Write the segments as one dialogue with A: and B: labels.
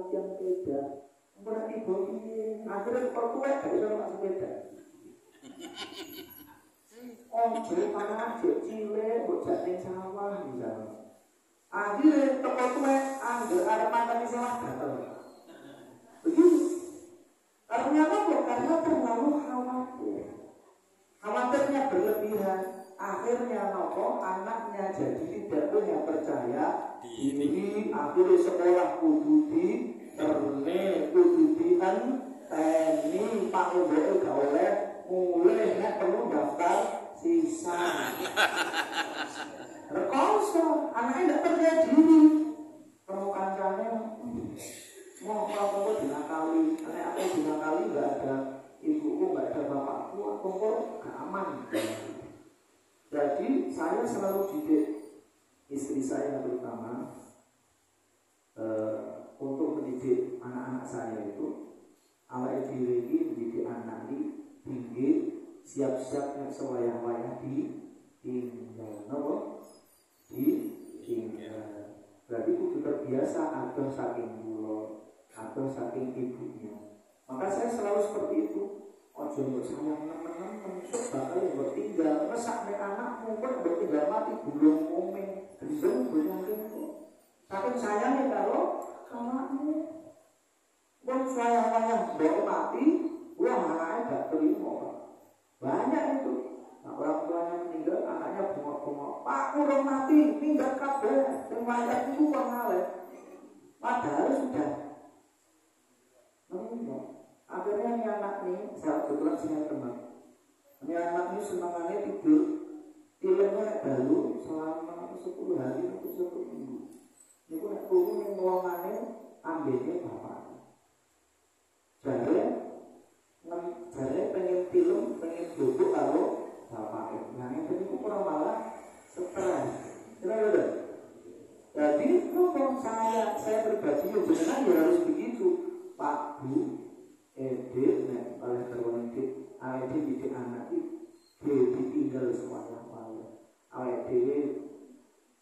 A: latihan sepeda. Ora ibu iki, akhire kok tuwek gak iso numpak sepeda. Jadi panah cilik, bocah ning sawah misalnya. Akhirnya toko tuwek angger arep mantan sawah gatel. Begitu. Karena apa? Karena terlalu khawatir. Khawatirnya berlebihan. Akhirnya nopo anaknya jadi tidak punya percaya diri. Akhirnya sekolah kudu di terne, kudu dianteni, Pak Umbeke gak oleh mulai nek perlu daftar sisa. Rekoso, anaknya tidak percaya diri. Perlu kancane mau apa dinakali, anak aku dinakali nggak ada ibuku, nggak ada bapakku, aku kok gak aman. Jadi saya selalu didik istri saya terutama untuk mendidik anak-anak saya itu awake dhewe iki mendidik anak iki tinggi siap-siap nek sewayah-wayah tinggal napa tinggal. Berarti kudu terbiasa atau saking kula atau saking ibunya. Maka saya selalu seperti itu. Ojo mbok sayang nemen-nemen sok bakal mbok tinggal. Mesak nek anakmu kok mbok tinggal mati gulung komeng. Gendeng bonyake kok. Saking sayangnya karo anakmu. Wong sayang-sayang mbok mati, wah anaknya gak terima. Banyak itu. Nah, orang tuanya meninggal, anaknya bengok-bengok. Pak urung mati, minggat kabeh. Sing mayat itu kok ngalih. Padahal sudah meninggal. Akhirnya ini anak ini, saya kebetulan saya teman. Ini anak ini senangannya tidur, filmnya baru selama 10 hari atau 1 minggu. Ini pun nak turun yang ngewangannya, ambilnya bapak. Jadi pengen film, pengen duduk kalau bapak. Nah yang tadi itu kurang malah stres. Kenapa? Jadi kalau saya pribadi sebenarnya ya harus begitu, Pak Bu. Nek oleh terwondik awake dhewe didik anak iki ditinggal semuanya. Awake dhewe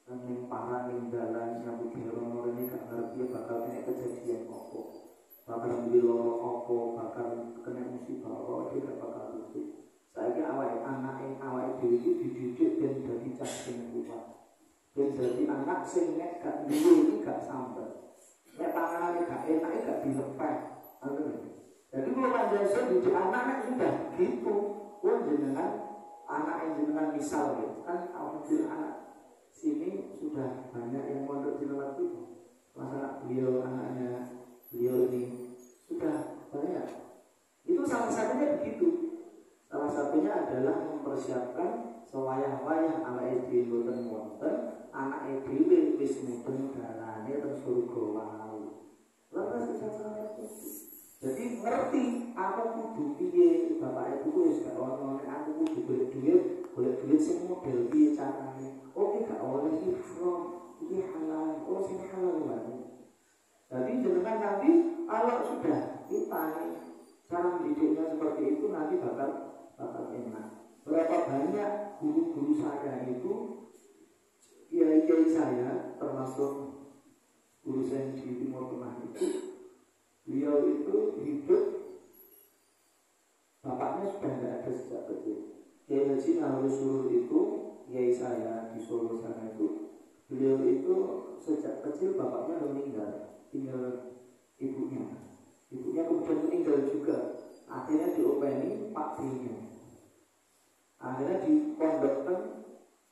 A: ning parang ning dalan nyambut gawe ini gak ngerti bakal kena kejadian apa. Bakal beli loro apa, bakal kena musibah apa, dia gak bakal ngerti. Saiki awake awake dhewe iki dididik ben dadi cah sing kuat. Ben dadi anak sing nek gak duwe iki gak sampe. Nek panganane gak enak gak dilepeh. Jadi kalau panjang didik anak sudah gitu, jenengan anak yang jenengan misal gitu. Kan alhamdulillah anak sini sudah banyak yang mondok di tempat itu. Masa anaknya beliau ini sudah banyak. Itu salah satunya begitu. Salah satunya adalah mempersiapkan sewayah-wayah anak dhewe boten wonten, anak dhewe wis mudeng dalane teng surga wae. Lalu saya jadi ngerti aku kudu piye, bapak ibu wis gak ono aku kudu golek duit sing model piye carane. Oke gak oleh ifram, iki halal, sing halal wae. Jadi jenengan nanti kalau sudah kita cara mendidiknya seperti itu nanti bakal enak. Berapa banyak guru-guru saya itu, kiai-kiai saya termasuk guru saya di Timur Tengah itu. Beliau itu hidup, bapaknya sudah tidak ada sejak kecil. Kiai Haji Nahru Surur itu, kiai saya di Solo sana itu, beliau itu sejak kecil bapaknya meninggal, tinggal ibunya. Ibunya kemudian meninggal juga. Akhirnya diopeni Pak B-nya. Akhirnya dipondokkan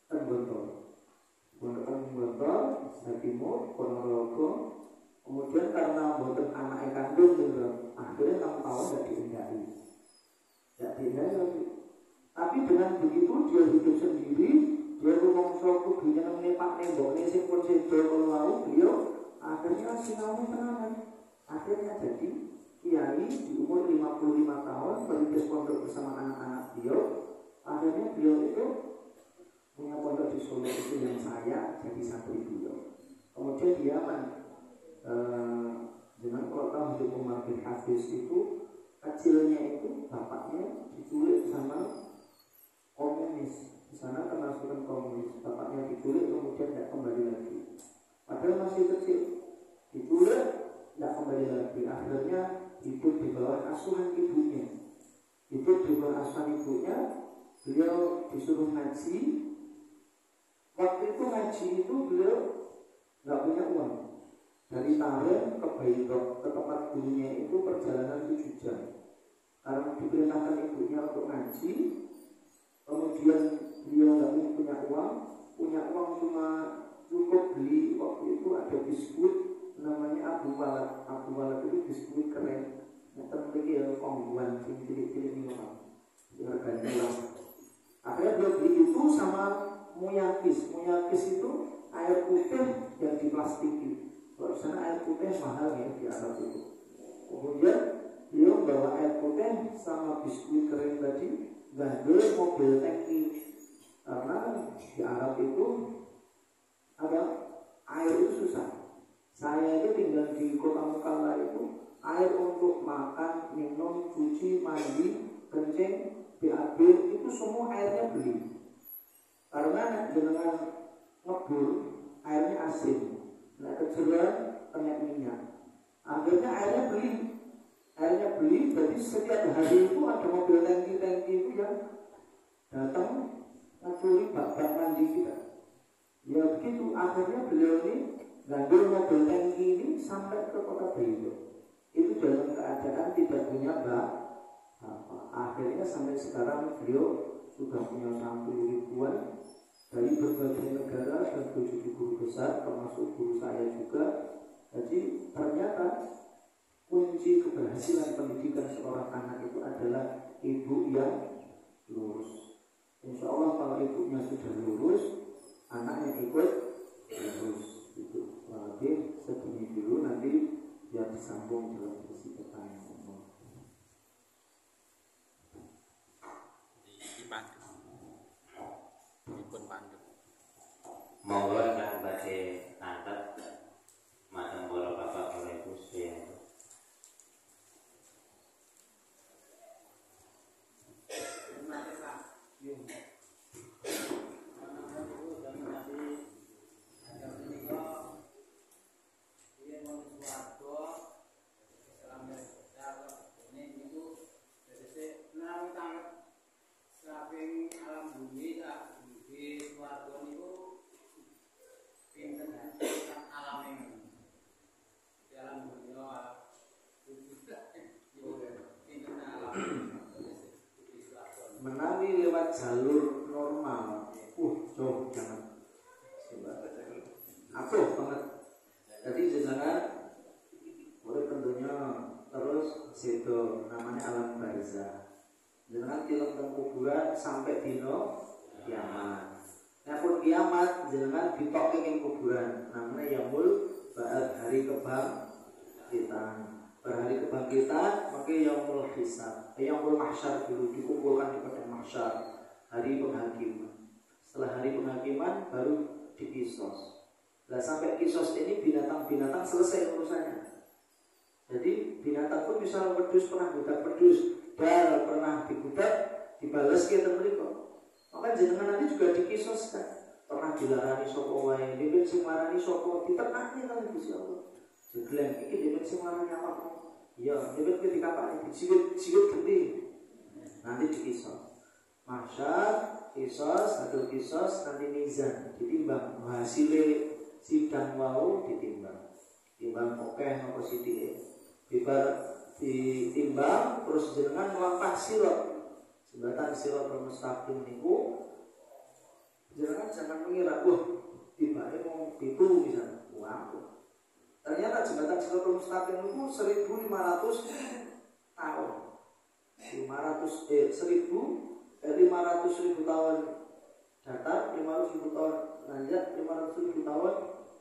A: Tenggontol. Pondokkan Tenggontol, Jawa Timur, Ponorogo. Kemudian karena boten anak kandung gitu, akhirnya 6 tahun tidak diindai. Lagi. Tapi dengan begitu dia hidup sendiri, dia rumongso kudunya nemene Pak Nembokne sing pun sedo kalau beliau akhirnya sinau tenanan. Akhirnya jadi kiai di umur 55 tahun merintis pondok bersama anak-anak beliau. Akhirnya beliau itu punya pondok di Solo itu yang saya jadi santri beliau. Kemudian dia dengan kalau tahu hidup Umar bin Hafiz itu kecilnya itu bapaknya diculik sama komunis. Di sana kemasukan komunis, bapaknya diculik kemudian tidak kembali lagi. Padahal masih kecil, diculik tidak kembali PAB. Akhirnya hidup di bawah asuhan ibunya. Hidup di bawah asuhan ibunya, beliau disuruh ngaji. Waktu itu ngaji itu beliau nggak punya uang. Dari Taren ke Baidok ke tempat gurunya itu perjalanan 7 jam. Karena diperintahkan ibunya untuk ngaji, kemudian beliau nggak punya uang cuma cukup beli waktu itu ada biskuit namanya Abu Walad itu biskuit keren. Yang terpenting ya kongguan cilik-cilik ini harganya murah. Akhirnya beliau beli itu sama muyakis itu air putih yang diplastiki. Kalau di sana air putih mahal ya di Arab itu. Kemudian beliau bawa air putih sama biskuit kering tadi, gandul mobil tangki. Karena di Arab itu ada air itu susah. Saya itu tinggal di kota Mukalla itu, air untuk makan, minum, cuci, mandi, kencing, BAB itu semua airnya beli. Karena dengan ngebul airnya asin. Nah kejeruan kena minyak. Akhirnya airnya beli. Jadi setiap hari itu ada mobil tangki itu yang datang ngecuri bak-bak mandi kita. Ya begitu. Akhirnya beliau ini ngambil mobil tangki ini sampai ke kota Baidok. Itu dalam keadaan tidak punya bak. Akhirnya sampai sekarang beliau sudah punya 60 ribuan dari berbagai negara dan 7 guru besar termasuk guru saya juga. Jadi ternyata kunci keberhasilan pendidikan seorang anak itu adalah ibu yang lurus. Insya Allah kalau ibunya sudah lurus, anaknya ikut lurus. Itu lebih segini dulu, nanti biar disambung dalam sesi pertanyaan.
B: Monggo ingkang badhe angkat mateng para bapak para ibu sedaya.
A: Menawi lewat jalur normal, jauh jangan. Aku banget. Jadi jenengan boleh tentunya terus situ namanya alam barzah. Jenengan tilem teng kuburan sampai dino kiamat. Nah pun kiamat jenengan ditokke ing kuburan. Namanya yaumul ba'ad, hari kebangkitan. Berhari kebangkitan maka yaumul hisab, yaumul mahsyar dulu dikumpulkan di padang mahsyar, hari penghakiman. Setelah hari penghakiman baru dikisos. Nah sampai kisos ini binatang-binatang selesai urusannya. Jadi binatang pun bisa wedhus pernah budak wedhus, dal pernah digudak, dibalas kita mereka. Maka jenengan nanti juga dikisoskan. Pernah dilarani sapa wae, dhewe sing marani sapa diternakne kali Gusti Allah. Jegleng iki dhewe sing marani apa? Ya, dhewe ketika Pak dijiwit gede. Nanti dikisos. Mahsyar, kisos, satu kisos, nanti mizan, ditimbang hasilnya sidang wau ditimbang. Timbang oke apa sithike. Bibar ditimbang terus jenengan melangkah sirat. Jembatan siratal mustaqim niku jangan mengira, tibane mau itu misalnya, ternyata jembatan siratal mustaqim itu 1.500 tahun, 500.000 tahun datar, 500.000 tahun nanjak, 500.000 tahun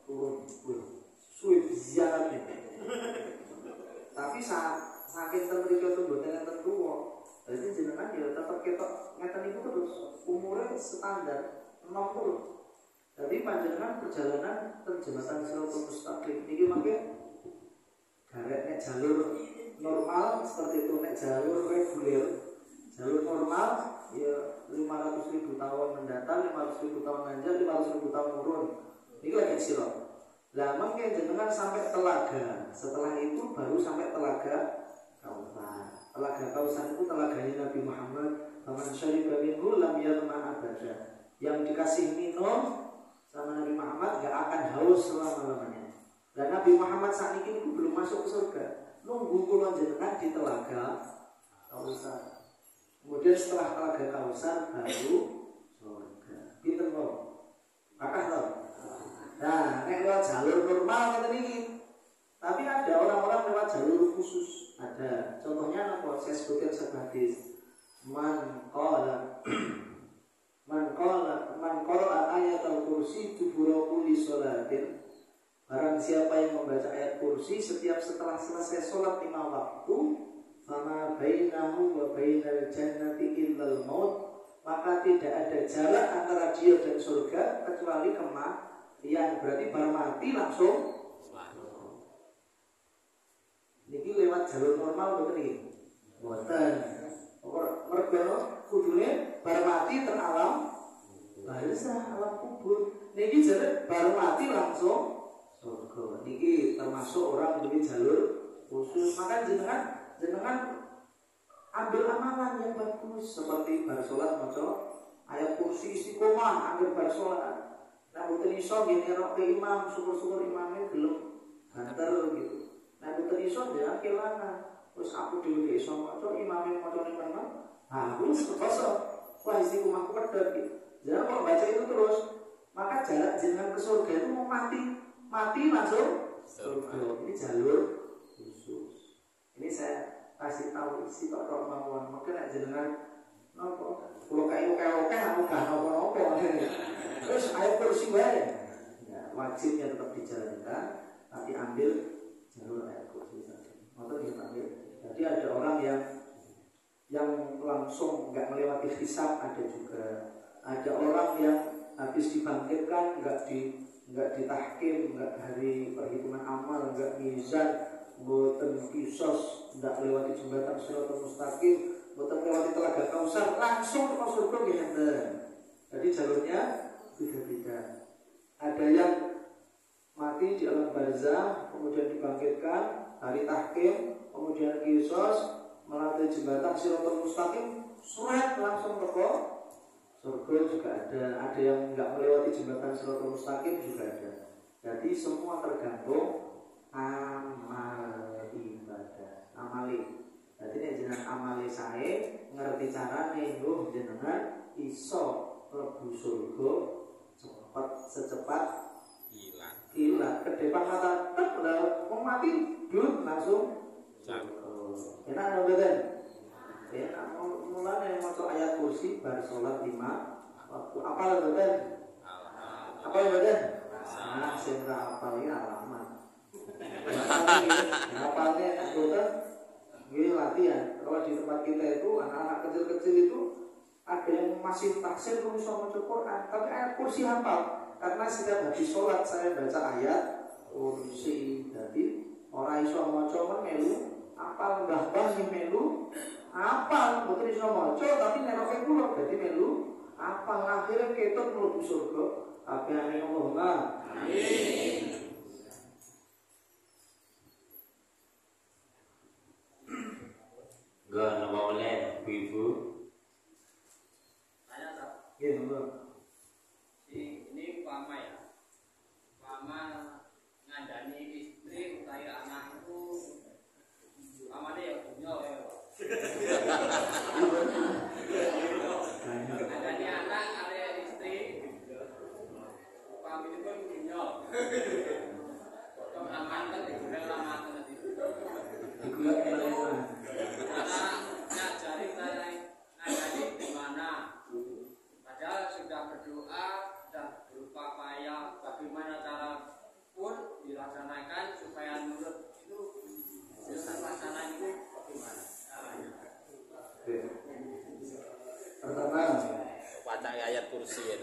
A: turun, sulit ziarahnya. Tapi saking temriko itu buatan yang tertua, jadi jenengan ya tetap ketok ngeten itu terus umurnya standar 60. Jadi panjenengan perjalanan ke jembatan siratal mustaqim niki mangke gareknya jalur normal seperti itu, nek jalur reguler, jalur normal ya 500.000 tahun mendatang, 500.000 tahun nanjak, 500.000 tahun turun. Ini lagi sirat. Lah mungkin jenengan sampai telaga. Setelah itu baru sampai telaga Kautsar. Telaga Kautsar itu telaganya Nabi Muhammad. Faman syariba minhu lam yadma abada. Yang dikasih minum sama Nabi Muhammad gak akan haus selama-lamanya. Dan Nabi Muhammad saat ini belum masuk ke surga. Nunggu kula jenengan di telaga Kautsar. Kemudian setelah telaga Kautsar baru surga. Pinten kok? Akah to? Nah, nek lewat jalur normal ngeten iki. Tapi ada orang-orang lewat jalur khusus. Ada. Contohnya apa? Saya sebutkan sebagai man qala ayat al-kursi dubura kulli sholatin. Barang siapa yang membaca ayat kursi setiap setelah selesai sholat 5 waktu, fama bainahu wa bainal jannati illal maut, maka tidak ada jarak antara dia dan surga kecuali kematian. Berarti baru mati langsung. Niki lewat jalur normal betul nih. Boten. Mergo kudune baru mati teralam barzah, alam kubur. Niki jarak baru mati langsung surga. Niki termasuk orang dari jalur khusus. Maka jenengan ambil amalan yang bagus seperti bar salat maca ayat kursi istiqomah, ambil bar salat. Nah, mboten iso ngene ke imam, syukur-syukur imamnya belum banter gitu. Nah, mboten iso ya kelana. Terus aku dhewe iso maca imamnya maca ning mana? Ah, wis kosong. Wah, istiqomahku pedhot gitu. Jangan kalau baca itu terus, maka jarak jenengan ke surga itu mau mati langsung surga. Ini jalur khusus. Ini saya kasih tahu isi tok mawon. Mungkin nek jenengan napa? Kulo kae oke aku gak napa-napa. Terus ayat kursi wae. Ya, wajibnya tetap dijalankan, tapi ambil jalur ayat kursi saja. Maka diambil. Jadi ada orang yang langsung nggak melewati hisab, ada juga. Ada orang yang habis dibangkitkan nggak ditahkim, nggak hari perhitungan amal, nggak mizan, boten kisos, nggak melewati jembatan Shiratal Mustaqim, boten melewati telaga Kautsar, langsung ke surga gitu. Jadi jalurnya beda-beda. Ada yang mati di alam barzah, kemudian dibangkitkan, hari tahkim, kemudian kisos, melalui jembatan Shiratal Mustaqim, surat langsung ke surga juga ada yang nggak melewati jembatan Shiratal Mustaqim juga ada. Jadi semua tergantung amal ibadah, amali. Jadi nek jenengan amali sae, ngerti carane lho jenengan iso mlebu surga secepat hilang ke depan mata tek mau mati dud langsung enak lho mboten. Ya, mulane maca ayat kursi bar salat 5 waktu. Apal mboten? Apa mboten? Nah, sing ra apal iki alamat. Apalnya mboten nggih latihan. Kalau di tempat kita itu anak-anak kecil-kecil itu ada yang masih taksir kalau bisa maca Quran, tapi ayat kursi hafal. Karena setiap habis sholat saya baca ayat kursi. Jadi orang iso maca men melu apal mbah-mbah sing melu apal mboten iso maca tapi neroke kula dadi melu apal akhire ketut mlebu surga. Kabehane Allahumma amin.
B: Gak nama oleh ibu.
C: Tanya tak?
A: Nggih, monggo.
C: Ini Pama ya. Pama ngandani istri utawa anakku. Pamane ya dunya ya. Ngandani anak kare istri. Pamane pun dunya. Kok aman kan digulek lama tadi.
A: Digulek lama.
C: Ngajari saya ngandani di mana? Padahal sudah berdoa dan berupaya bagaimana cara pun dilaksanakan supaya nurut itu pelaksanaan itu bagaimana?
A: Pertama
D: baca ayat kursi ya.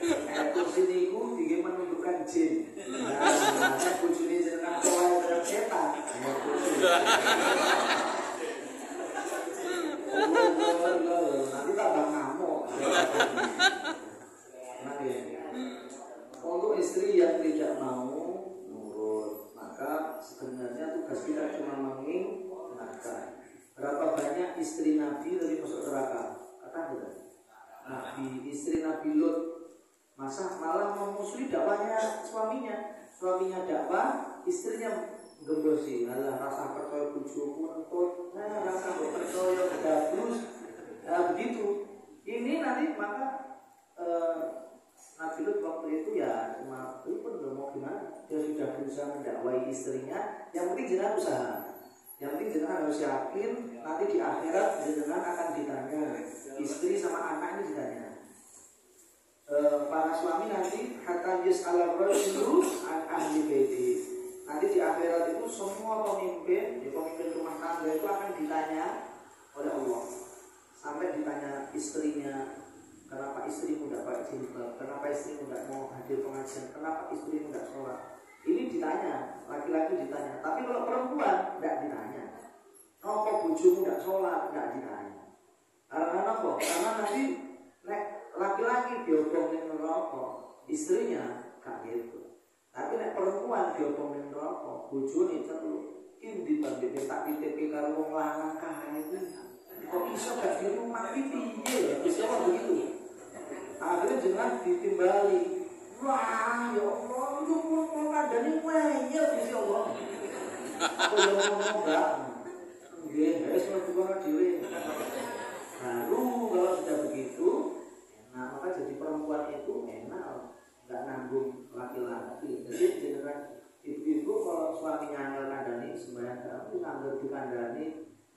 A: ayat kursi niku ingin menunjukkan jin. Nah, bojone jenengan kowe terhadap setan. Ayat kursi. Nanti tambah ngamuk. yang tidak mau nurut, maka sebenarnya tugas kita cuma mengingatkan. Berapa banyak istri Nabi dari masuk neraka? Kata tidak? Nabi, istri Nabi Lut, masa malah memusuhi dakwahnya suaminya. Suaminya dakwah, istrinya gembosi. Alah, rasa percaya bujumu entut, rasa percaya gabus. Begitu. Ini nanti maka Nabi Lut waktu itu ya cuma itu pun udah mau gimana. Dia sudah berusaha mendakwai istrinya. Yang penting jangan usaha. Yang penting jenengan harus yakin nanti di akhirat jenengan akan ditanya, istri sama anak ini ditanya. Para suami nanti hatta yus'ala rajulu an ahli baiti. Nanti di akhirat itu semua pemimpin rumah tangga itu akan ditanya oleh Allah. Sampai ditanya istrinya, kenapa istrimu tidak pakai jilbab, kenapa istrimu tidak mau hadir pengajian, kenapa istrimu tidak sholat. Ini ditanya, laki-laki ditanya. Tapi kalau perempuan tidak ditanya. Kenapa bojomu tidak sholat, tidak ditanya. Karena apa? Karena nanti laki-laki diobongin neraka, istrinya gak gitu. Tapi perempuan diobongin neraka, bojone celuk. Ini dibandingin tak ditepik karo wong lanang kae itu. Kok iso gak di rumah piye? Bisa kok begitu. Akhirnya jangan ditimbali. Wah, ya Allah, itu mau kandani ngeyel ya Allah. Aku yang ngomong enggak. Nggih, wis mlebu dhewe. Baru kalau sudah begitu, nah maka jadi perempuan itu enak, enggak nanggung laki-laki. Jadi jenengan ibu-ibu kalau suaminya angel kandani sembahyang kamu nganggur dikandani,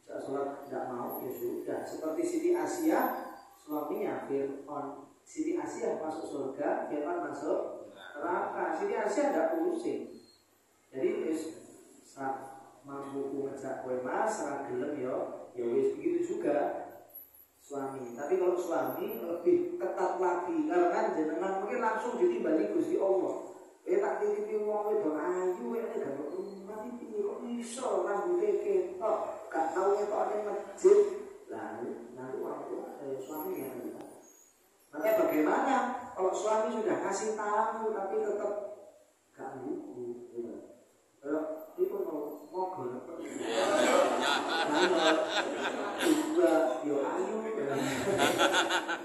A: sholat tidak mau ya sudah. Seperti Siti Asia, suaminya Fir'aun. Siti Asia masuk surga, Fir'aun masuk neraka. Siti Asia tidak pusing. Jadi mampu ngejak kowe mas, ora gelem ya wis begitu juga suami. Tapi kalau suami lebih ketat lagi karena jenengan mungkin langsung ditimbali Gusti Allah. Tak titipi wong wedok ayu nek gak rumah iki kok iso rambute ketok, gak tau ketokne masjid. Lah nanti waktu suami yang makanya bagaimana kalau suami sudah kasih tahu tapi tetap gak buku, kalau itu mau mogol, dua yo ayu,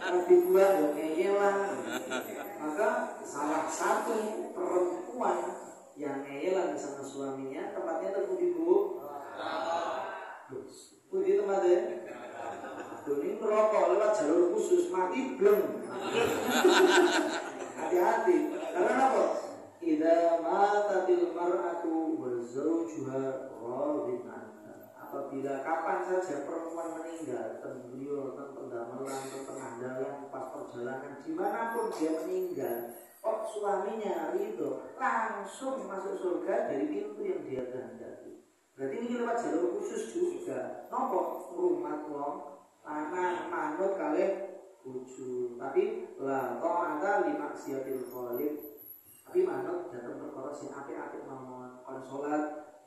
A: tapi dua yo ngeyelan, maka salah satu perempuan yang ngeyelan sama suaminya tempatnya terpuji bu, puji tempatnya. Ini merokok lewat jalur khusus mati bleng. Hati-hati. Karena apa? Idza matatil mar'atu wa zawjuha radin anha. Apabila kapan saja perempuan meninggal, beliau pendamelan, pengandalan, pas perjalanan dimanapun dia meninggal, suaminya ridho, langsung masuk surga dari pintu yang dia kehendaki. Berarti ini lewat jalur khusus juga. Nopo rumah wong anak manut kalih bojo, tapi la ta'ata li maksiatil khaliq. Tapi manut datang perkara sing apik-apik mawon. Kon salat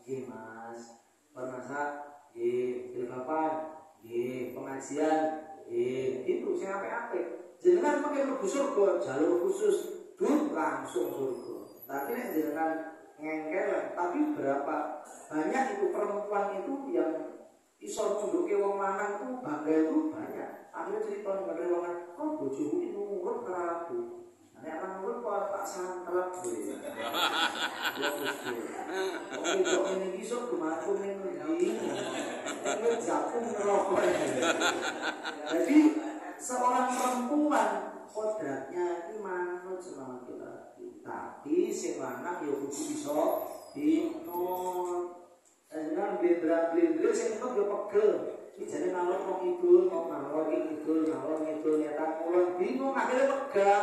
A: nggih Mas, kon masak nggih, jilbaban nggih, pengajian nggih, itu sing apik-apik. Jenengan pakai mlebu surga jalur khusus, langsung surga. Tapi nek jenengan ngengkel, tapi berapa banyak itu perempuan itu yang iso nunduke wong lanang tuh bangga itu banyak. Akhirnya cerita nggak wong lanang, oh bojoku ini nurut karo aku. Nek ora nurut kok tak santrap kowe. Wong itu ngene iki sok gumaku ning ngendi. Kowe jakung ngerokok. Jadi seorang perempuan kodratnya ini manut sama laki-laki. Tapi sing lanang ya kudu iso dinut. Jangan blendra-blendra sing kok yo pegel. Iki jane ngalor wong idul, kok ngalor ngidul nyetak ulun bingung akhirnya megah.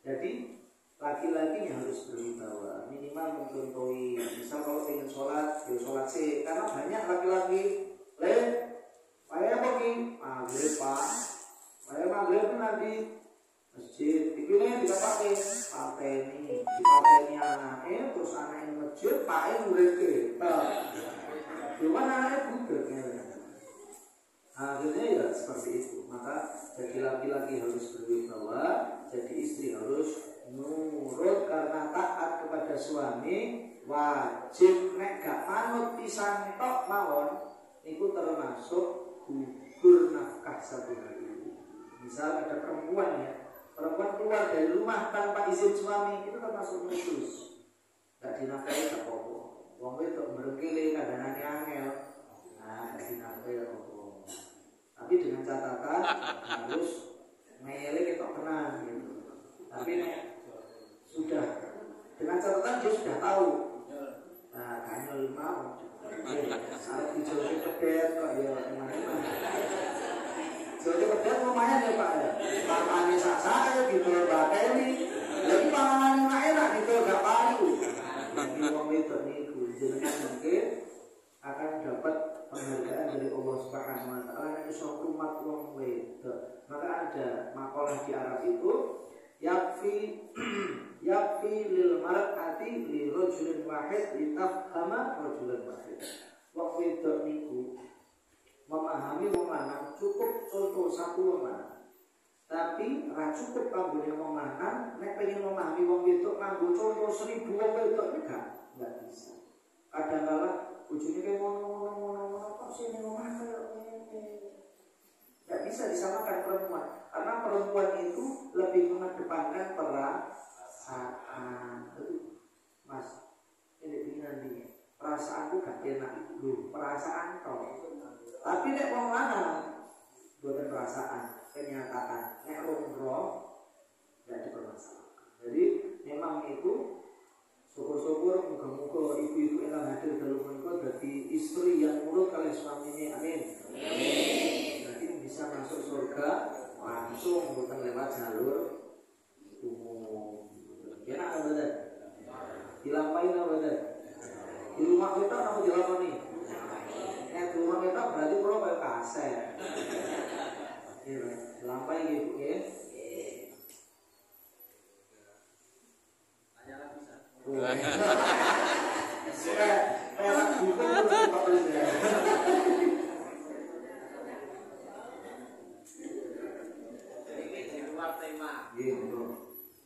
A: Jadi laki-lakinya harus berwibawa, minimal mencontohi. Misal kalau ingin sholat, ya sholat sih. Karena banyak laki-laki, saya pergi maghrib pak, saya maghrib nanti masjid. Dipilih tidak pakai pateni, dipateni anaknya, terus anaknya masjid, pakai murid kita. Cuman anaknya budeknya. Akhirnya ya seperti itu. Maka jadi laki-laki harus berwibawa, jadi istri harus nurut karena taat kepada suami wajib. Nek gak manut pisan tok mawon niku termasuk gugur nafkah satu hari. Misal ada perempuan ya, perempuan keluar dari rumah tanpa izin suami, itu termasuk mutus. Gak dinafkahi tak apa-apa. Wong itu berengkele kadang-kadang angel. Nah, gak dinafkahi apa-apa. Tapi dengan catatan harus mele kita tenang gitu. Tapi nek sudah dengan catatan dia sudah tahu. Nah, kanyol mau. Saat dijual pedet kok ya gimana? Jual pedet lumayan ya Pak ya. Makannya sak-sak gitu pakai ini. Lagi panganan yang enak gitu gak payu. Jadi wong itu niku jenengan mungkin akan dapat penghargaan dari Allah Subhanahu wa taala nek iso umat wong wedok. Maka ada makalah di Arab itu yakfi lil mar'ati li rajulin wahid litafhama rajulan wahid. Wong wedok niku memahami wong lanang cukup contoh satu wong lanang. Tapi ra cukup kanggone wong lanang nek pengen memahami wong wedok nganggo contoh 1000 wong wedok enggak bisa. Kadang-kala bojone kaya ngono kok sing ngomong kaya tidak bisa disamakan perempuan karena perempuan itu lebih mengedepankan perasaan. Mas, ini nanti perasaanku gak enak dulu, perasaan kau. Tapi nek wong lanang bukan perasaan, kenyataan. Nek roh tidak dipermasalahkan. Jadi memang itu syukur-syukur muga-muga ibu-ibu yang hadir dalam menikah jadi istri yang nurut kalian suaminya. Amin. Bisa masuk surga langsung bukan lewat jalur umum. Enak apa betul? Dilampain apa betul? Di rumah kita apa dilakoni? Di rumah kita berarti perlu kayak kaset. Dilampain gitu ya.
C: Tanya lagi bisa.
A: Kayak bukan terus ya.
C: Gitu.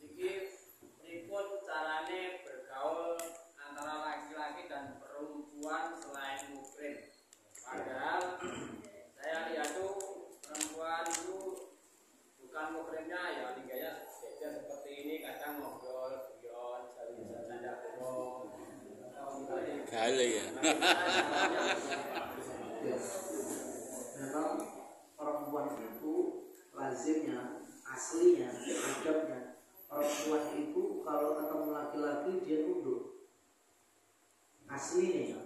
C: Iki pun carane bergaul antara laki-laki dan perempuan selain mukrim. Padahal saya lihat tuh perempuan itu bukan mukrimnya ya tinggalnya beda seperti ini, kadang ngobrol, guyon, saling bercanda bohong.
D: Gale ya.
A: Memang perempuan itu lazimnya aslinya, adabnya perempuan itu kalau ketemu laki-laki dia tunduk. Aslinya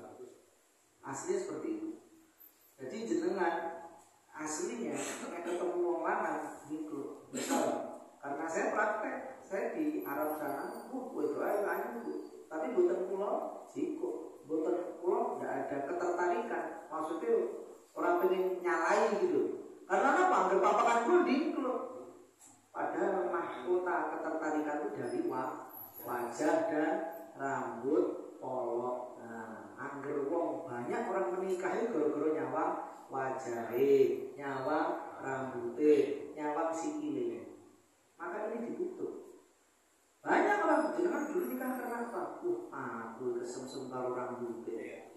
A: seperti itu. Jadi jenengan aslinya ketika ketemu orang lanang gitu. Misal karena saya praktek, saya di Arab sana, itu aja tapi bukan pulau siku, bukan pulau nggak ada ketertarikan. Maksudnya orang pengen nyalai gitu. Karena apa? Ambil papakan kuning kalau padahal mahkota ketertarikan itu dari wajah dan rambut polok. Nah, angger wong banyak orang menikah itu gara-gara nyawa wajahe, nyawa rambute, nyawa sikile. Maka ini dibutuh. Banyak orang jenengan dulu nikah karena apa? Aku kesem-sem karo rambute.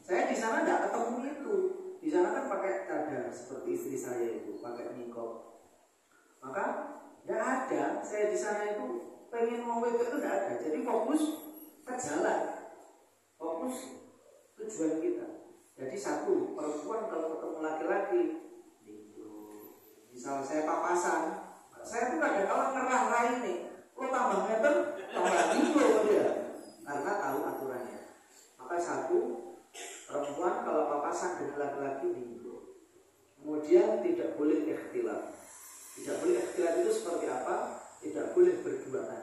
A: Saya di sana enggak ketemu itu. Di sana kan pakai cadar seperti istri saya itu, pakai niqab. Maka tidak ada, saya di sana itu pengen mau itu tidak ada. Jadi fokus ke jalan, fokus tujuan kita. Jadi satu, perempuan kalau ketemu laki-laki, misal saya papasan, saya tuh kadang-kadang ngerah ini, tambah meter, tambah tinggi dia, karena tahu aturannya. Maka satu, perempuan kalau papasan dengan laki-laki minggu. Kemudian tidak boleh ikhtilaf. Tidak boleh ikhtilaf itu seperti apa? Tidak boleh berduaan.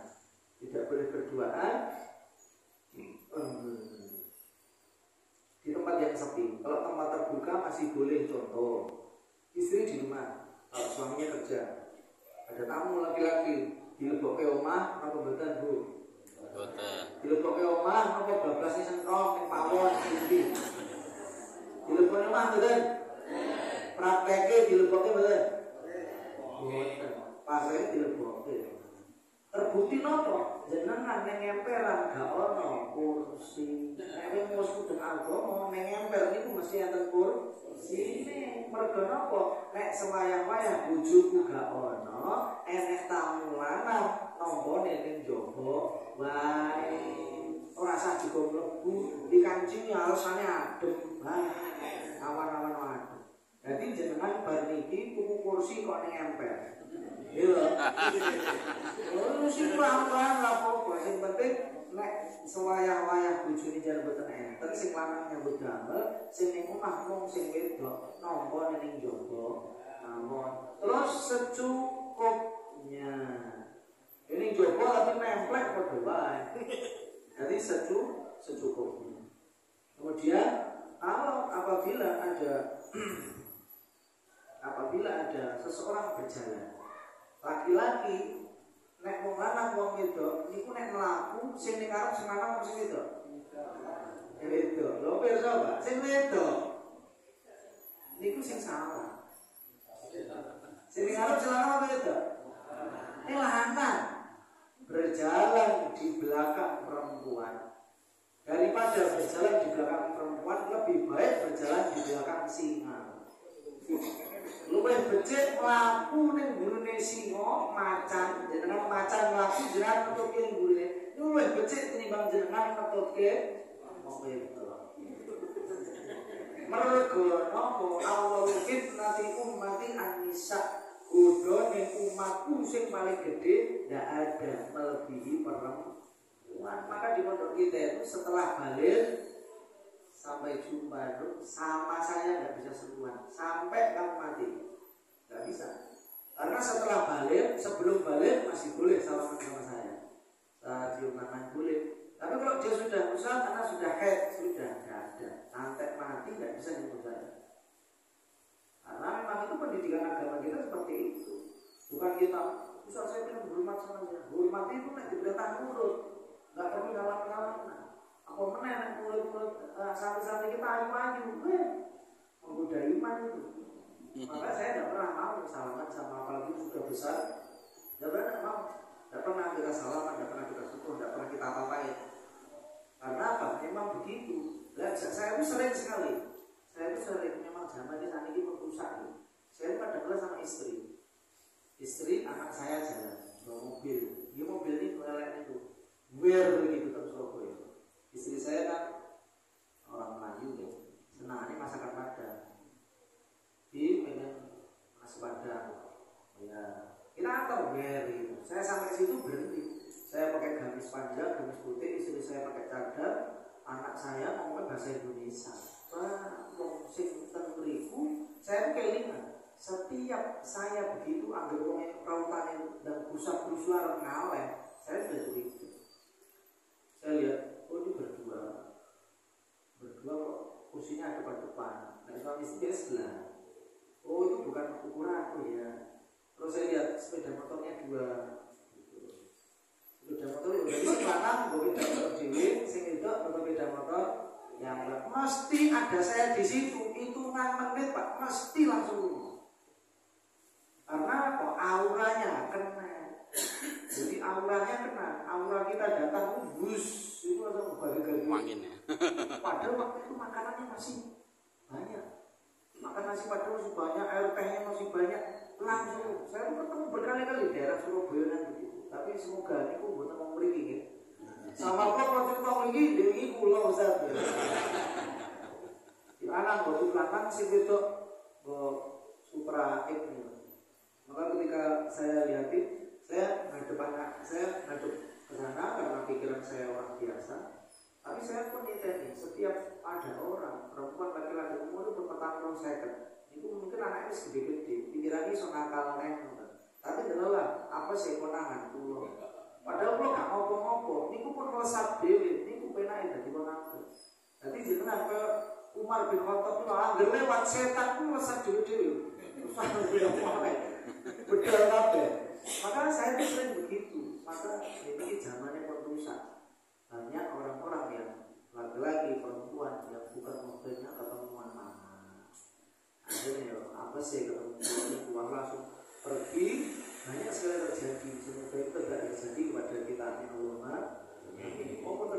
A: Tidak boleh berduaan di tempat yang sepi. Kalau tempat terbuka masih boleh. Contoh, istri di rumah, kalau suaminya kerja, ada tamu laki-laki, dilebokke omah apa mboten Bu?
D: Mboten.
A: Dilebokke omah apa bablasnya sentrok ning pawon iki. Dilebokke omah mboten? Prakteke dilebokke mboten? Mboten. Pasrene dilebokke. Terbukti nopo jenengan neng emperan gak ono kursi. Nek wis mudeng agama neng emper niku mesti enten kursi. Mergo nopo? Nek sewayah-wayah bojoku gak ono, enek tamu lanang nombone ning jaba wae. Ora sah juga mlebu dikancing alasane adem. Awan-awan adem. Dadi jenengan bar niki tuku kursi kok ning emper. Iya. Oh, sing pelan-pelan lah apa, sing penting nek sewayah-wayah bojone jan boten enten, sing lanang nyambut damel, sing ning omah mung sing wedok nampa ning jaba. Namun terus secukupnya. Ini jaba tapi nemplek padha wae. Jadi secukupnya. Kemudian apabila ada seseorang berjalan laki-laki nek wong lanang wong wedok niku nek mlaku sing ning arep sing lanang sing wedok. Wedok. Lho pirsa, Pak? Sing wedok. Niku sing salah. Sing ning arep sing lanang apa wedok? Lanang berjalan di belakang perempuan. Daripada berjalan di belakang perempuan lebih baik berjalan di belakang singa. Luwih becik mlaku ning gurune singa macan, jenengan macan mlaku jenengan nutupke ning gurune. Luwih becik tinimbang jenengan nutupke wong wedok. Mergo napa Allah fitnati ummati an-nisa. Godone umatku sing paling gede ndak ada melebihi perempuan. Maka di pondok kita itu setelah balik sampai jumpa itu sama saya nggak bisa sentuhan sampai kamu mati, nggak bisa. Karena setelah balik, sebelum balik masih boleh salaman sama saya, cium tangan boleh. Tapi kalau dia sudah usaha karena sudah head sudah nggak ada, sampai mati nggak bisa nyentuh saya. Karena memang itu pendidikan agama kita seperti itu. Bukan kita usah saya bilang hormat sama dia. Hormat itu nek diperintah nurut, nggak perlu ngalah-ngalah. Apa meneh mulut-mulut santri-santri kita ayu-ayu, menggoda iman itu. Maka saya tidak pernah mau salaman sama apalagi sudah besar. Tidak pernah kita salaman, tidak pernah kita syukur, tidak pernah kita apa-apain. Karena apa? Memang begitu. Saya itu sering sekali. Saya itu sering memang zaman ini saat ini merusak. Saya itu kadang-kadang sama istri anak saya jalan bawa mobil. Dia mobil ini meleleh itu, begitu terus Surabaya. Istri saya kan orang Melayu ya, senangannya masakan Padang. Dia pengen nasi Padang. Ya, kita antar gitu. Saya sampai situ berhenti. Saya pakai gamis panjang, gamis putih, istri saya pakai cadar, anak saya ngomong bahasa Indonesia. Wah, sing teng mriku, saya kelingan. Setiap saya begitu anggap wong rautan dan busak-busuar ngaleh, saya sudah curiga. Saya lihat, oh ini berdua kok kursinya ada depan. Nah, suami istri sebelah. Oh itu bukan ukuran, oh ya. Terus saya lihat sepeda motornya 2. Sepeda motor udah bisa lanang, sepeda motor dewi, sing itu sepeda motor yang mesti ada saya di situ. Hitungan menit Pak, mesti langsung. Karena apa? Auranya kena. Jadi auranya kena. Aura kita datang bus itu langsung balik-balik.
D: Mangin ya.
A: Padahal waktu itu makanannya masih banyak. Makan nasi padahal masih banyak, air tehnya masih banyak. Langsung saya ketemu berkali-kali di daerah Surabaya dan begitu. Tapi semoga ini aku buat ngomong mriki nggih. Sama kok cerita mriki dewi kula Ustaz. Di anak waktu belakang sing wedok Supra X. Maka ketika saya lihatin, saya ngadep ke sana karena pikiran saya orang biasa. Tapi saya pun intens, setiap ada orang perempuan laki-laki umur itu berpetang second, itu mungkin anaknya segede-gede, pikirannya so nakal neng. Tapi adalah apa sih konangan pulau. Padahal pulau gak ngopo-ngopo, niku pun melesat dewi, niku penai dari konangan. Jadi jenengan ke Umar bin Khattab itu angger lewat setan pun melesat dewi. Betul kabeh. Maka saya itu sering begitu. Maka ini zamannya merusak. Banyak orang-orang yang laki-laki, perempuan yang bukan mobilnya ketemuan mana. Akhirnya apa sih ketemuan keluar langsung pergi. Banyak sekali terjadi. Semoga itu tidak terjadi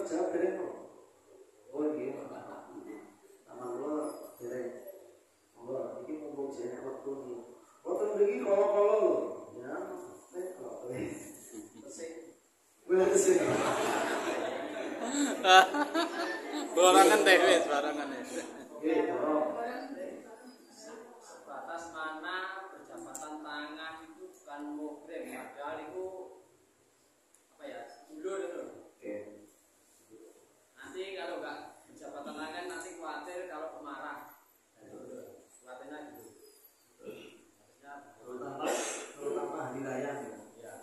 A: jawab dereng. Oh nggih. Nama kula dereng. Monggo iki mumpung jenenge wektu iki. Wonten mriki kala-kala lho. Ya, nek kok. Wes.
D: Barangan teh wis, barangan wis.
A: Nggih, dorong.
C: Sebatas mana berjabatan tangan itu bukan muhrim, padahal itu apa ya? Dulur itu.
A: Oke.
C: Nanti kalau enggak berjabatan tangan nanti khawatir kalau pemarah. Khawatirnya gitu.
A: Terutama hari raya.
C: Ya.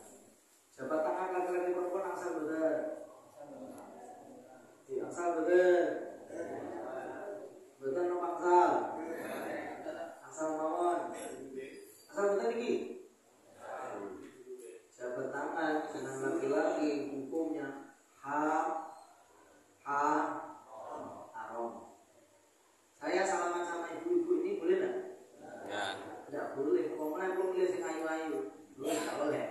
A: Jabat tangan laki-laki perempuan asal bener. Asal bener. Bener no angsal. Asal mawon. Asal bener iki. Jabat tangan dengan laki-laki hukumnya haram. Saya salaman sama ibu-ibu ini boleh enggak?
D: Ya.
A: Tidak boleh. Pokoknya belum boleh sing ayu-ayu. Belum tidak boleh.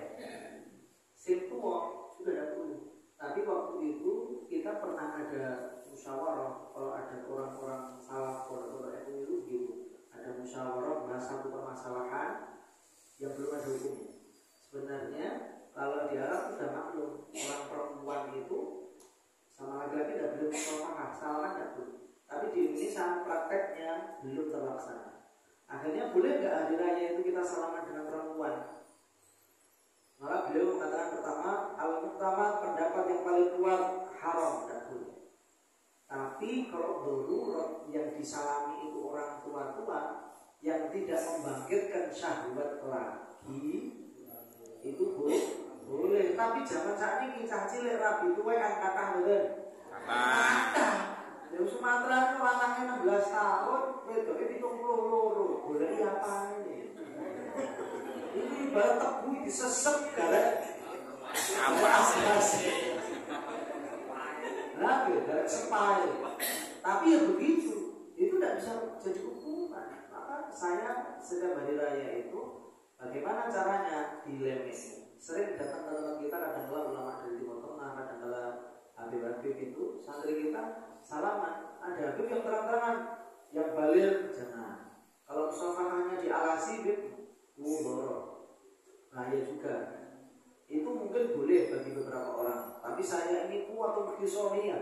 A: Sim tua sudah tidak boleh. Tapi waktu itu kita pernah ada musyawarah. Kalau ada orang-orang salah orang-orang itu gitu, ada musyawarah bahas satu permasalahan yang belum ada hukumnya. Sebenarnya kalau di Arab sudah maklum orang perempuan itu sama laki-laki tidak boleh musyawarah, salaman tidak boleh. Tapi di Indonesia prakteknya belum terlaksana. Akhirnya boleh nggak hari raya itu kita salaman dengan perempuan? Maka beliau mengatakan pertama pendapat yang paling kuat haram, tidak boleh. Tapi kalau darurat yang disalami itu orang tua-tua yang tidak membangkitkan syahwat lagi itu boleh. Tapi zaman saat ini cah cilik rabi tuwe angkatan bener. Di Sumatera itu lanangnya 16 tahun, wedoknya 32. Boleh apa ini? Ini ibarat tebu disesep gara nah, gara sepai. Tapi ya begitu, itu tidak bisa jadi hukuman. Maka saya setiap hari raya itu bagaimana caranya dilemes. Sering datang ke teman kita, kadang-kadang ulama dari Timur Tengah, kadang-kadang Habib-habib itu santri kita salaman. Ada habib yang terang-terangan, yang balir jangan. Kalau musafahahnya dialasi, borok. Bahaya juga. Itu mungkin boleh bagi beberapa orang. Tapi saya ini kuat untuk disonia.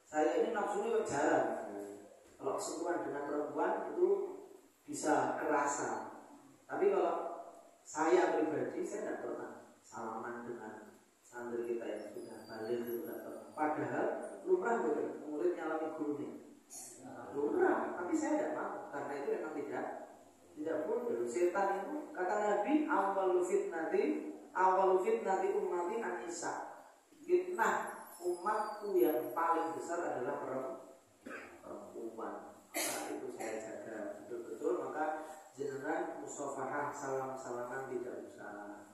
A: Saya ini nafsunya kejaran. Kalau sentuhan dengan perempuan itu bisa kerasa. Tapi kalau saya pribadi, saya tidak pernah salaman dengan santri kita yang sudah balir itu tidak pernah. Padahal lumrah murid nyalami gurunya. Lumrah, tapi saya tidak mau karena itu memang tidak boleh. Setan itu kata Nabi awwalu fitnati ummati an-nisa. Fitnah umatku yang paling besar adalah perempuan. Maka itu saya jaga betul-betul. Maka jenengan musafahah salam-salaman tidak usah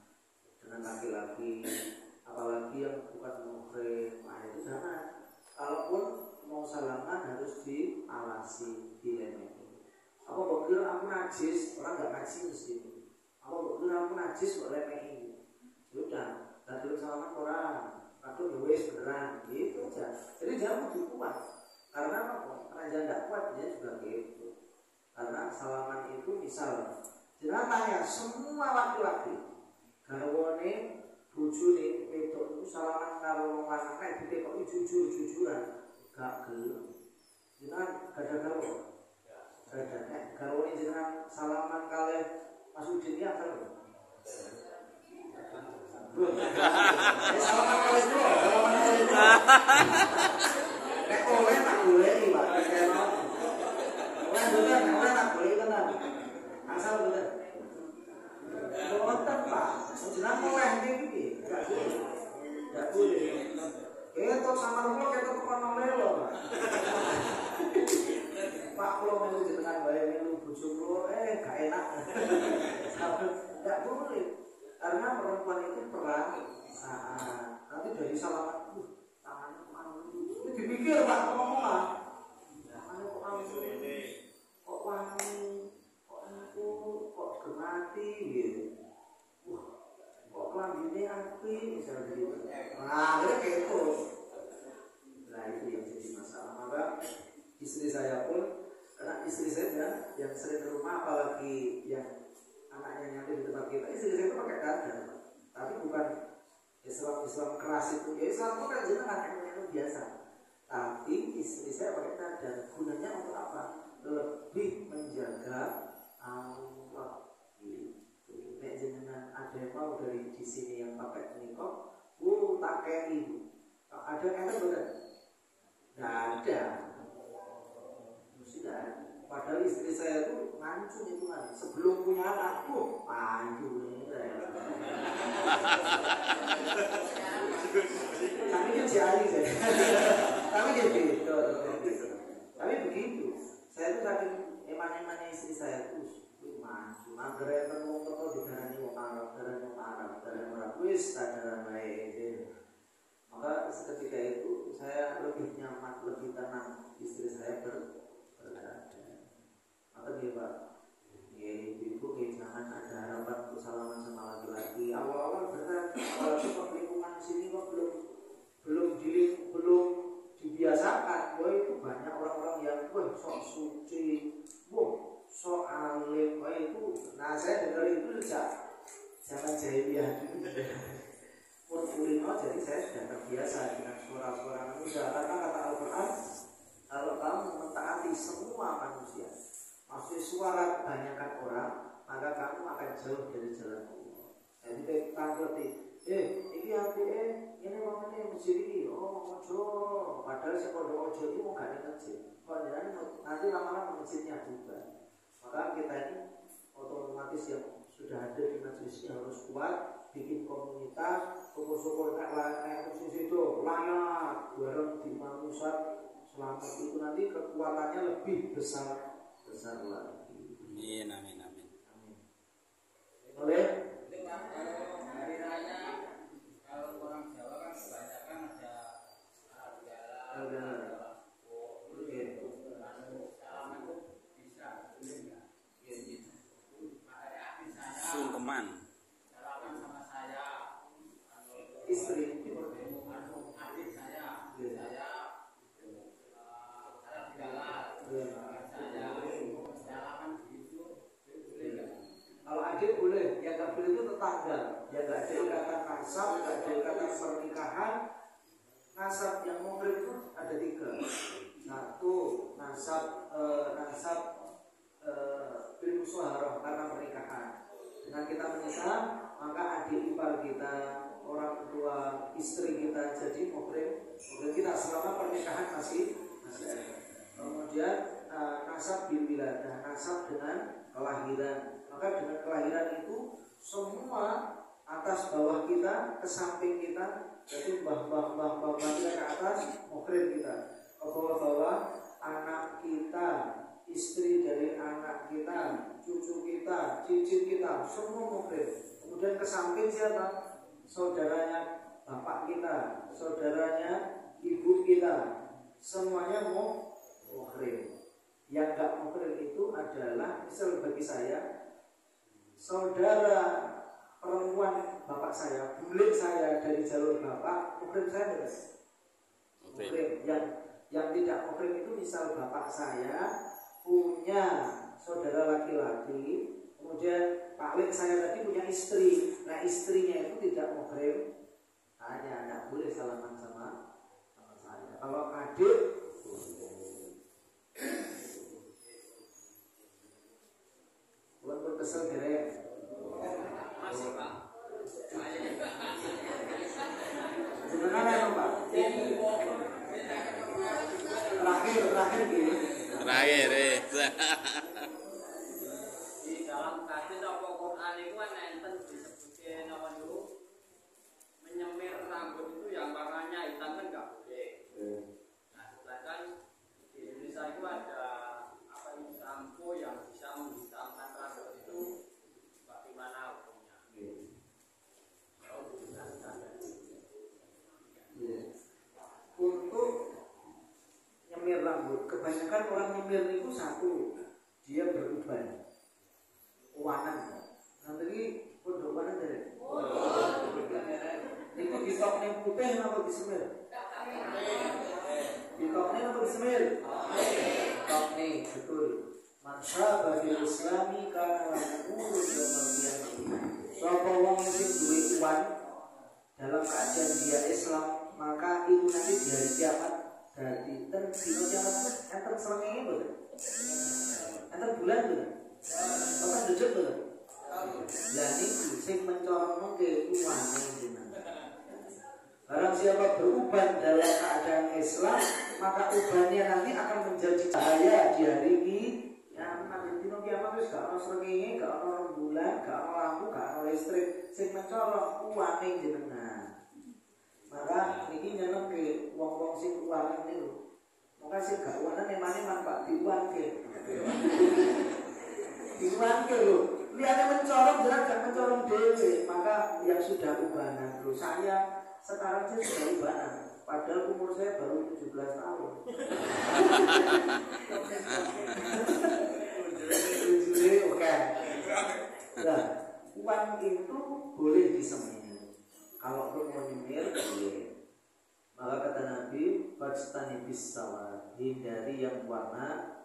A: dengan laki-laki, apalagi yang bukan muhrim. Nah itu jangan. Kalaupun mau salaman harus dialasi, dilemeni. Apa kok kira aku najis? Orang nggak ngaji mesti. Apa kok kira aku najis kok lemeni? Sudah, dan dulu salaman orang. Aku wis beneran, gitu aja. Jadi jangan begitu kuat. Karena apa? Karena jangan tidak kuat dia juga gitu. Karena salaman itu misal, jangan tanya semua laki-laki, garwane, bojone, wedok itu salaman karo wong lanang nek ditekoki jujur-jujuran, gak gelem. Jangan gada-gada. Gada garwane jenengan salaman kalih Mas Udin ya kan. Salaman kalih bro, salaman kalih bro. Nek oleh tak boleh iki, Pak. Oleh tak boleh tenan. Asal bener. Boten, Pak. Jenengan oleh iki. Enggak boleh. Itu sama rumah kita tukang melo, Pak. Pak kalau melu jenengan bae melu bojo kula gak enak. Enggak boleh. Karena perempuan itu perasaan. Nanti dari salaman tangannya kemana itu dipikir Pak ngomong tangannya kok wangi, kok aku kok gemati gitu. Kok kelambine api misalnya gitu. Nah, akhirnya gitu. istri saya yang sering ke rumah, apalagi yang anaknya nyampe di tempat kita, istri saya itu pakai cadar, tapi bukan Islam keras itu. Ya Islam itu kan jenengan itu biasa. Tapi istri saya pakai cadar, gunanya untuk apa? Lebih menjaga Allah. Nek jenengan ada yang mau dari di sini yang pakai niqab, tak kayak ibu. Ada yang benar? Nggak ada. Sudah. Padahal istri saya itu mancung itu kan. Sebelum punya anak, mancung ini. Kami kan jari saya. Kami kan beda. Tapi begitu. Saya itu saking eman-emannya istri saya itu mancung. Anggernya ketemu digarani wong Arab, darah wis tadaran baik. Maka seketika itu saya lebih nyaman, lebih tenang istri saya berada. Maka dia Pak, ibu jangan ada harapan untuk salaman sama laki-laki. Awal-awal berat, apalagi kok lingkungan sini kok belum dibiasakan. Wah itu banyak orang-orang yang sok suci, sok alim, itu. Nah saya dengar itu sejak zaman jahiliyah dulu. Kulino, jadi saya sudah terbiasa dengan suara-suara manusia. Karena kata Al-Quran, kalau kamu mentaati semua manusia, maksudnya suara kebanyakan orang, maka kamu akan jauh dari jalan Allah. Jadi kita ngerti, ini hati ini mau ini masjid ini, ojo. Padahal si pondok ojo ini mau gak masjid. Kalau nanti lama-lama masjidnya juga. Maka kita ini otomatis yang sudah ada di masjidnya harus kuat, bikin komunitas, syukur-syukur kayak posisi itu layak, bareng di manusia selamat itu nanti kekuatannya lebih besar lagi.
D: Amin, amin, amin.
A: Boleh?
C: Hari raya kalau orang Jawa kan kebanyakan ada
D: Sungkeman.
A: Istri
C: adik saya
A: kalau adik boleh, yang nggak boleh itu tetangga, yang nggak ada ikatan nasab, nggak ada ikatan pernikahan. Nasab yang muhrim itu ada 3. Satu nasab bil musyawarah karena pernikahan. Dengan kita menikah, maka adik ipar kita, orang tua, istri kita jadi muhrim kita selama pernikahan masih ada. Kemudian nasab bil wiladah, nasab dengan kelahiran. Maka dengan kelahiran itu semua atas bawah kita, ke samping kita, jadi mbah kita ke atas, muhrim kita. Ke bawah-bawah anak kita, istri dari anak kita, cucu kita, cicit kita, semua muhrim. Kemudian ke samping siapa? Saudaranya bapak kita, saudaranya ibu kita, semuanya muhrim. Yang gak muhrim itu adalah, misal bagi saya, saudara perempuan bapak saya, bule saya dari jalur bapak, muhrim saya beres. Muhrim. Yang tidak muhrim itu misal bapak saya punya saudara laki-laki, kemudian Pak Lek saya tadi punya istri, nah istrinya itu tidak muhrim, hanya tidak boleh salaman sama saya. Kalau adik boleh kesel kira
C: masih Pak.
A: sebenarnya Pak. Terakhir gini.
D: Terakhir,
C: Di dalam hadis apa Quran itu kan enten disebutkan apa dulu menyemir rambut itu yang warnanya hitam kan nggak boleh. Nah sedangkan di Indonesia itu ada apa ini sampo yang bisa menghitamkan rambut itu bagaimana hukumnya?
A: Untuk nyemir rambut, kebanyakan orang nyemir itu satu, dia beruban wanan. Nanti pondok wanan dari itu ditoknya putih apa disemir? Ditoknya apa disemir? Toknya betul. Man syaba fil islami kana lahu yaumal qiyamah. Sapa wong sing duwe uwan dalam keadaan dia Islam, maka itu nanti di hari kiamat dadi dino kiamat enten srengenge mboten. Enten bulan mboten. Apa duduk mboten. Lah niku sing mencorongno ke uwane jenengan. Barang siapa beruban dalam keadaan Islam, maka ubannya nanti akan menjadi cahaya di hari kiamat. Dino kiamat wis gak ono srengenge, gak ono rembulan, gak ono lampu, gak ono listrik, sing mencorong uwane jenengan. Maka niki nyenengke wong-wong sing uwanen niku. Maka sing gak uwanen emane manfaat diuwanke. Diuwanke lho. Liyane mencorong jelas gak mencorong dhewe, maka yang sudah ubanan. Lho saya sekarang saya sudah ubanan, padahal umur saya baru 17 tahun. Oke. Nah, uang itu boleh disemir. Kalau pun mau nyemir boleh. Maka kata Nabi, fajtani bisawat, hindari yang warna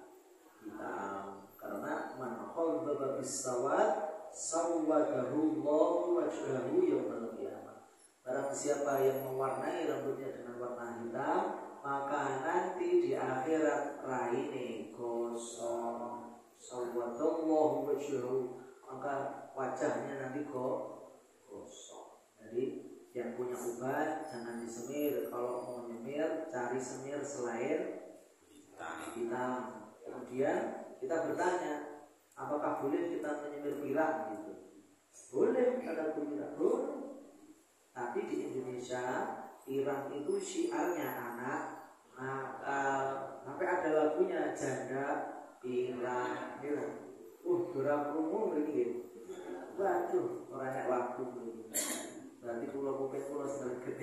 A: hitam. Karena man khaldaba bisawat sawwadahu Allahu wajhahu yaumil qiyamah. Barang siapa yang mewarnai rambutnya dengan warna hitam, maka nanti di akhirat raine gosong. Sawwadallahu wajhahu, maka wajahnya nanti gosong. Jadi yang punya uban jangan disemir. Kalau mau nyemir, cari semir selain hitam. Kemudian kita bertanya, apakah boleh kita menyemir pirang gitu? Boleh, ada pirang, boleh. Tapi di Indonesia pirang itu syiarnya anak nakal. Sampai ada lagunya janda pirang. Durang krungu mriki. Waduh, ora nek lagu mriki. Berarti pulau sregep.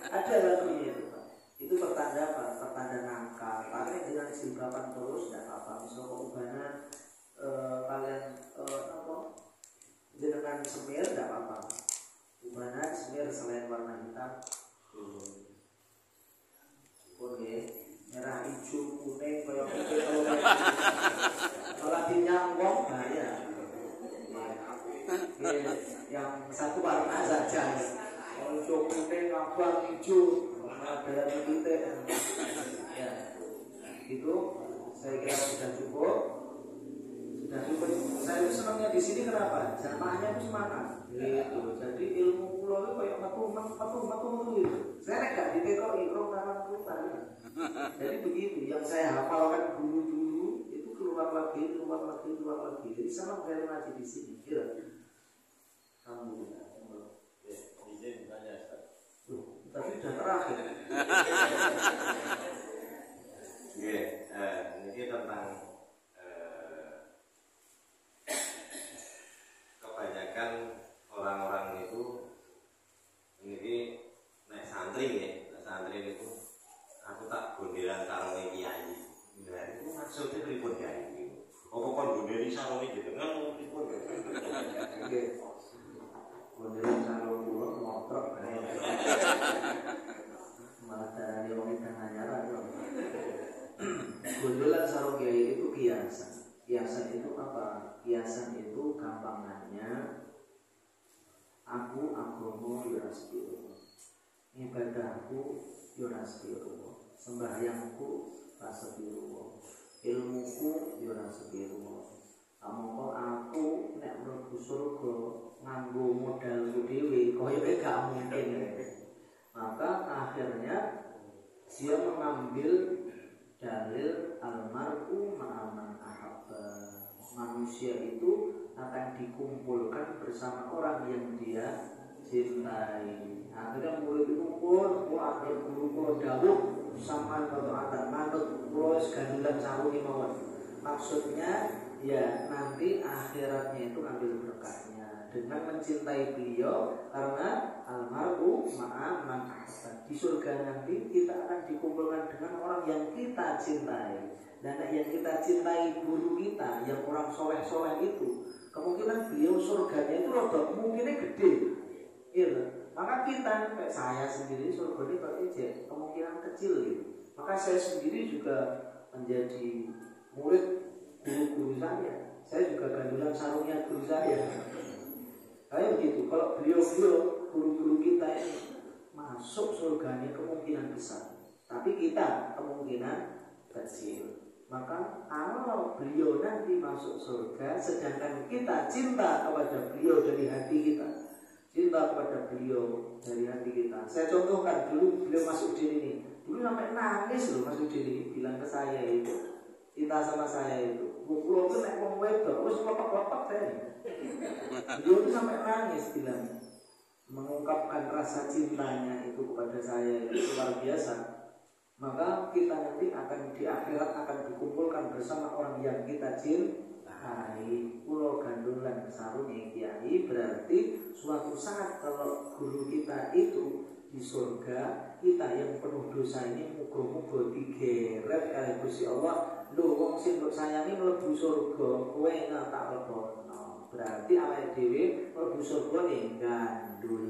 A: Ada lagunya itu, Pak. Itu pertanda apa? Pertanda nakal. Pakai dengan jilbaban terus dan apa? Misalnya ubanan kalian apa? Jenengan semir tidak apa-apa. Ubanan semir selain warna hitam. Oke, merah, hijau, kuning, kayak kalau dinyambung bahaya. Yang satu warna saja. Kalau hijau, kuning, abang, hijau. Ada titik, ya, itu saya kira sudah cukup. Saya senangnya di sini kenapa? Jamaahnya itu semangat. Gitu. Jadi ilmu pulau itu kayak matu gitu. Saya nggak ditekor ikrom tangan keluar. Jadi begitu. Yang saya hafalkan dulu itu keluar lagi. Jadi sama kayak ngaji di sini. Kira. Alhamdulillah. Tapi sudah terakhir.
B: Ini tentang kebanyakan orang-orang itu ini naik santri ya, santri itu aku tak gondelan sarunge kiai. Nah itu maksudnya pripun kiai? Apa kon gondeli sarunge jenengan pripun?
A: Oke. Gondelan sarung kula motor. Malah darane wong anyar. Gondelan sarung kiai itu kiasan. Kiasan itu apa? Kiasan itu gampangannya aku agama ya sepiro, ibadahku ya sepiro, sembahyangku ra sepiro, ilmuku ya sepiro. Amangka aku nek mlebu surga nganggo modalku dhewe koyoke gak mungkin. Maka akhirnya dia mengambil dalil almar'u ma'aman ahabba. Manusia itu akan dikumpulkan bersama orang yang dia cintai. Akhirnya murid itu pun ada guru dawuh sampai kalau ada manut pulau gandulan sarungi mawon. Maksudnya ya nanti akhiratnya itu ambil berkahnya dengan mencintai beliau, karena almar'u ma'aman ahabba. Di surga nanti kita akan dikumpulkan dengan orang yang kita cintai. Dan yang kita cintai guru kita, yang orang soleh-soleh itu, kemungkinan beliau surganya itu rodok mungkinnya gede, gitu. Maka kita, kayak saya sendiri surganya kok kemungkinan kecil gitu. Maka saya sendiri juga menjadi murid guru-guru saya juga gandulan sarungnya guru saya. Kayak begitu, kalau beliau-beliau guru-guru kita ini masuk surganya kemungkinan besar, tapi kita kemungkinan kecil. Maka kalau beliau nanti masuk surga, sedangkan kita cinta kepada beliau dari hati kita, cinta kepada beliau dari hati kita. Saya contohkan dulu beliau masuk di ini, dulu sampai nangis loh masuk di ini, bilang ke saya itu cinta sama saya itu. Pulau itu naik wong wedok, terus lepak-lepak saya. Beliau itu sampai nangis bilang, mengungkapkan rasa cintanya itu kepada saya itu luar biasa. Maka kita nanti akan di akhirat akan dikumpulkan bersama orang yang kita cintai. Pulau gandulan sarungnya kiai, berarti suatu saat kalau guru kita itu di surga, kita yang penuh dosa ini muga-muga digeret kali Gusti Allah. Lho wong sing mbok sayangi mlebu surga, kowe enak tak lebono. Berarti awake dhewe mlebu surga ning gandul.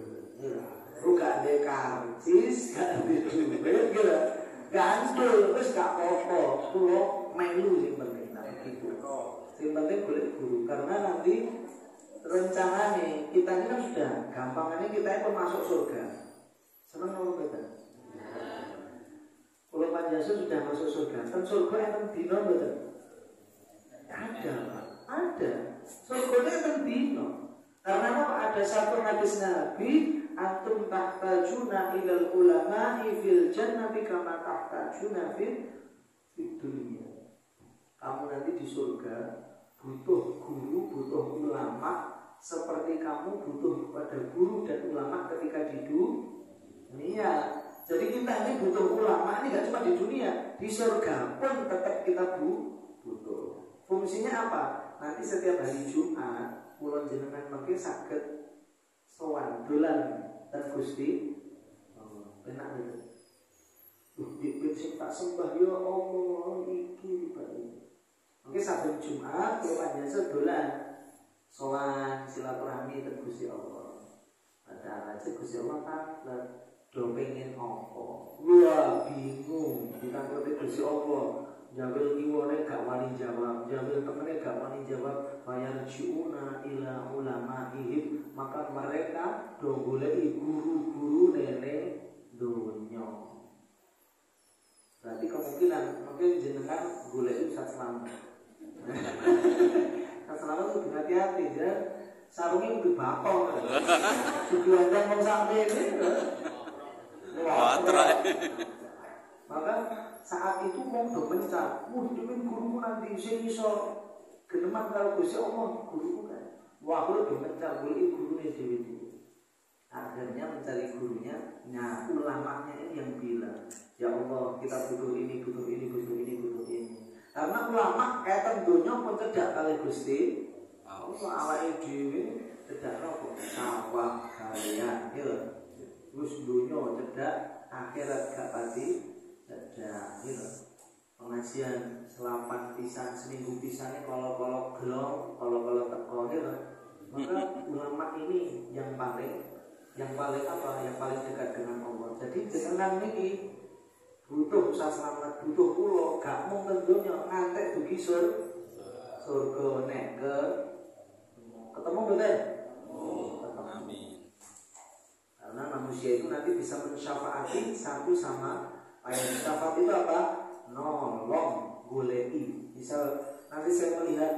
A: Gak ndek karcis, gak ndek duit, gandul wis gak apa-apa. Kulo melu sing penting gitu. Sing penting golek guru karena nanti rencananya kita ini kan sudah gampangannya kita itu masuk surga. Senang kalau betul. Kalau panjasa sudah masuk surga, kan surga yang dino betul. Ada. Surga yang dino. Karena ada satu hadis Nabi, antum tahtajuna ilal ulama'i fil jannati kama tahtajuna fil dunia. Kamu nanti di surga butuh guru, butuh ulama, seperti kamu butuh pada guru dan ulama ketika di dunia. Jadi kita ini butuh ulama ini gak cuma di dunia, di surga pun tetap kita butuh. Fungsinya apa? Nanti setiap hari Jumat, ulun jenengan mungkin saged sowan dolan dan Gusti enak gitu. Dik sing tak sembah ya Allah iki Pak. Mungkin saben Jumat kula panjenengan dolan sowan silaturahmi dan Gusti Allah. Padahal aja Gusti Allah taklet do pengen apa? Wah bingung ditangketi Gusti Allah. Jambil kiwane gak wani jawab, jambil temene gak wani jawab. Fayarjiuna ila ulama'ihim, maka mereka do goleki guru-guru nene dunya. Berarti kemungkinan mungkin jenengan goleki Ustaz Slamet. Ustaz Slamet kudu hati-hati ya. Sarungnya kudu bakong. Kudu andang wong sampe ini. Maka saat itu mau do mencar, demi guruku nanti sing iso geneman karo Gusti Allah, guruku kan. Wah, aku do mencar goleki gurune dhewe. Akhirnya mencari gurunya, nah ulamanya ini yang bilang, ya Allah kita butuh ini, butuh ini, butuh ini, butuh ini. Karena ulama kaitan dunya pun cedak kali Gusti Allah, awake dhewe cedak napa? Sawah kalian, gitu. Terus dunya cedak, akhirat gak pati cedak, gitu. Pengajian selapan pisan, seminggu pisannya kalau gelong, kalau teko, gitu. Maka ulama ini yang paling apa? Yang paling dekat dengan Allah. Jadi jenengan niki butuh Ustaz Slamet, butuh kula, gak mung donya ngantek dugi surga nek ketemu betul? Amin. Karena manusia itu nanti bisa mensyafaati satu sama lain. Syafaat itu apa? Nolong, goleki. Misal nanti saya melihat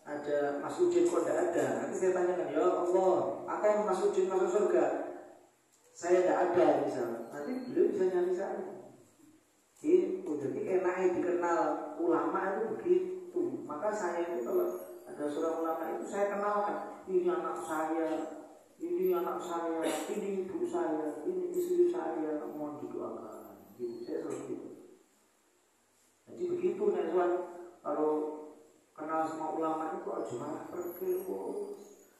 A: ada Mas Udin kok tidak ada, nanti saya tanyakan, ya Allah, apa Mas Udin masuk surga? Saya tidak ada misalnya, nanti beliau bisa nyari saya. Jadi enaknya dikenal ulama itu begitu. Maka saya itu kalau ada seorang ulama itu saya kenalkan, ini anak saya, ini ibu saya, ini istri saya, mohon didoakan. Gitu, saya selalu gitu. Jadi begitu nih Tuhan, kalau kenal sama ulama itu aja malah pergi.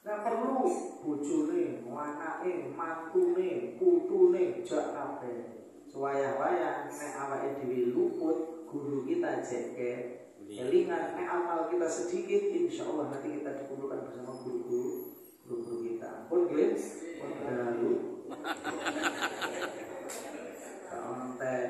A: Nggak perlu bojone, anake, mantune, putune jak kabeh. Wayah-wayah nek awake dhewe luput, guru kita jeke kelingan, nek amal kita sedikit, insyaallah nanti kita dikumpulkan bersama guru-guru kita. Pun nggih, pun dalu. Konten